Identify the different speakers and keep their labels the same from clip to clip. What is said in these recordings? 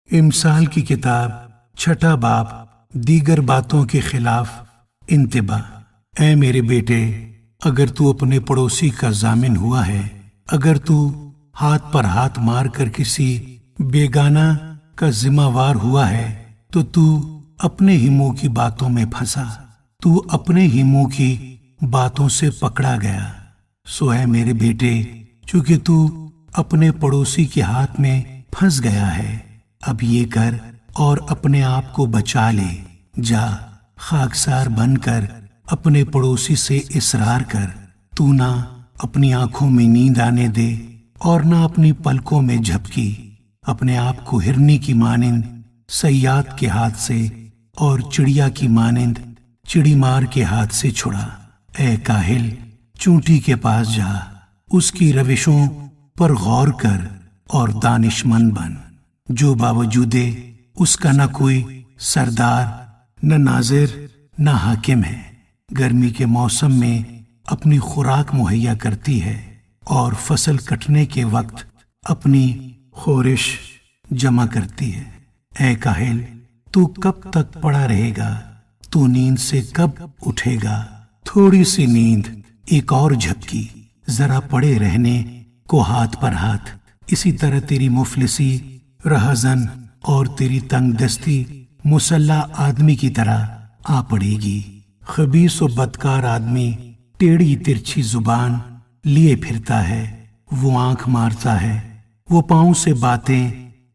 Speaker 1: امثال کی کتاب چھٹا باب دیگر باتوں کے خلاف انتباہ۔ اے میرے بیٹے، اگر تو اپنے پڑوسی کا ضامن ہوا ہے، اگر تو ہاتھ پر ہاتھ مار کر کسی بیگانہ کا ذمہ وار ہوا ہے تو اپنے ہی منہ کی باتوں میں پھنسا، تو اپنے ہی منہ کی باتوں سے پکڑا گیا۔ سو اے میرے بیٹے، چونکہ تو اپنے پڑوسی کے ہاتھ میں پھنس گیا ہے، اب یہ کر اور اپنے آپ کو بچا لے۔ جا خاکسار بن کر اپنے پڑوسی سے اصرار کر، تو نہ اپنی آنکھوں میں نیند آنے دے اور نہ اپنی پلکوں میں جھپکی۔ اپنے آپ کو ہرنی کی مانند صیاد کے ہاتھ سے اور چڑیا کی مانند چڑی مار کے ہاتھ سے چھڑا۔ اے کاہل، چونٹی کے پاس جا، اس کی روشوں پر غور کر اور دانش مند بن، جو باوجود اس کا نہ کوئی سردار، نہ ناظر، نہ حاکم ہے، گرمی کے موسم میں اپنی خوراک مہیا کرتی ہے اور فصل کٹنے کے وقت اپنی خورش جمع کرتی ہے۔ اے کاہل، تو کب تک پڑا رہے گا؟ تو نیند سے کب اٹھے گا؟ تھوڑی سی نیند، ایک اور جھپکی، ذرا پڑے رہنے کو ہاتھ پر ہاتھ۔ اسی طرح تیری مفلسی، رہزن اور تیری تنگ دستی مسلح آدمی کی طرح آ پڑے گی۔ خبیث و بدکار آدمی ٹیڑھی ترچھی زبان لیے پھرتا ہے، وہ آنکھ مارتا ہے، وہ پاؤں سے باتیں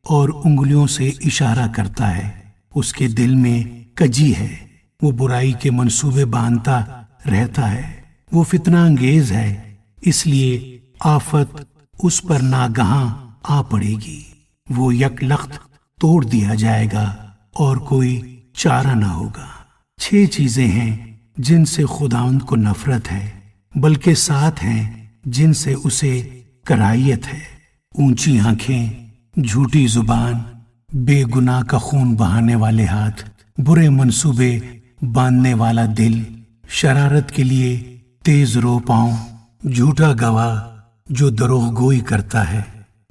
Speaker 1: اور انگلیوں سے اشارہ کرتا ہے، اس کے دل میں کجی ہے، وہ برائی کے منصوبے باندھتا رہتا ہے، وہ فتنہ انگیز ہے، اس لیے آفت اس پر ناگہاں آ پڑے گی۔ وہ یک لخت توڑ دیا جائے گا اور کوئی چارہ نہ ہوگا۔ 6 چیزیں ہیں جن سے خداوند کو نفرت ہے، بلکہ 7 ہیں جن سے اسے کراہیت ہے: اونچی آنکھیں، جھوٹی زبان، بے گناہ کا خون بہانے والے ہاتھ، برے منصوبے باندھنے والا دل، شرارت کے لیے تیز رو پاؤں، جھوٹا گواہ جو دروغ گوئی کرتا ہے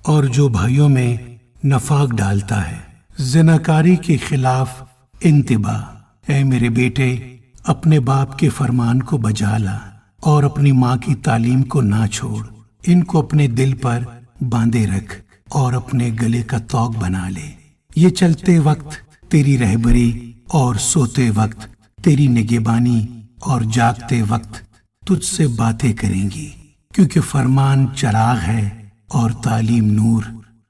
Speaker 1: اور جو بھائیوں میں نفاق ڈالتا ہے، زناکاری کے خلاف انتباہ۔ اے میرے بیٹے، اپنے باپ کے فرمان کو بجا لا اور اپنی ماں کی تعلیم کو نہ چھوڑ، ان کو اپنے دل پر باندھے رکھ اور اپنے گلے کا طوق بنا لے۔ یہ چلتے وقت تیری رہبری اور سوتے وقت تیری نگہبانی اور جاگتے وقت تجھ سے باتیں کریں گی، کیونکہ فرمان چراغ ہے اور تعلیم نور،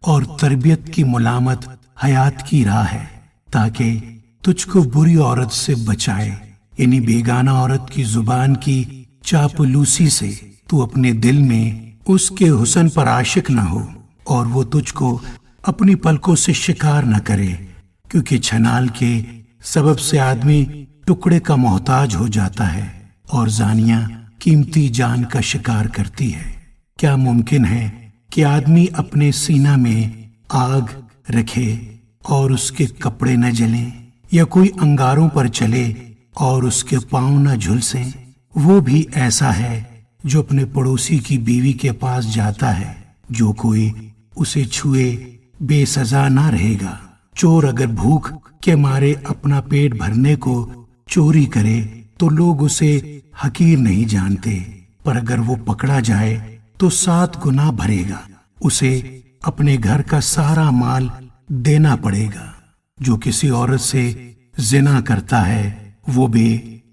Speaker 1: اور تربیت کی ملامت حیات کی راہ ہے، تاکہ تجھ کو بری عورت سے بچائے، یعنی بیگانہ عورت کی زبان کی چاپلوسی سے۔ تو اپنے دل میں اس کے حسن پر عاشق نہ ہو اور وہ تجھ کو اپنی پلکوں سے شکار نہ کرے، کیونکہ چھنال کے سبب سے آدمی ٹکڑے کا محتاج ہو جاتا ہے اور زانیہ قیمتی جان کا شکار کرتی ہے۔ کیا ممکن ہے کہ آدمی اپنے سینہ میں آگ رکھے اور اس کے کپڑے نہ جلیں، یا کوئی انگاروں پر چلے اور اس کے پاؤں نہ جھلسیں؟ وہ بھی ایسا ہے جو اپنے پڑوسی کی بیوی کے پاس جاتا ہے، جو کوئی اسے چھوئے بے سزا نہ رہے گا۔ چور اگر بھوک کے مارے اپنا پیٹ بھرنے کو چوری کرے تو لوگ اسے حقیر نہیں جانتے، پر اگر وہ پکڑا جائے تو 7 گنا بھرے گا، اسے اپنے گھر کا سارا مال دینا پڑے گا۔ جو کسی عورت سے زنا کرتا ہے وہ بے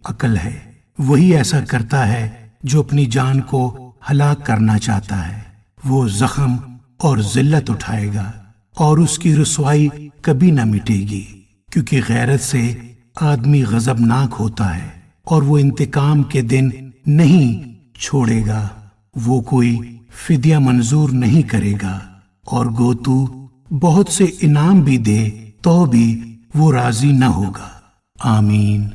Speaker 1: عقل ہے، وہی ایسا کرتا ہے جو اپنی جان کو ہلاک کرنا چاہتا ہے۔ وہ زخم اور ذلت اٹھائے گا اور اس کی رسوائی کبھی نہ مٹے گی، کیونکہ غیرت سے آدمی غضبناک ہوتا ہے اور وہ انتقام کے دن نہیں چھوڑے گا۔ وہ کوئی فدیہ منظور نہیں کرے گا، اور گو تو بہت سے انعام بھی دے تو بھی وہ راضی نہ ہوگا۔ آمین۔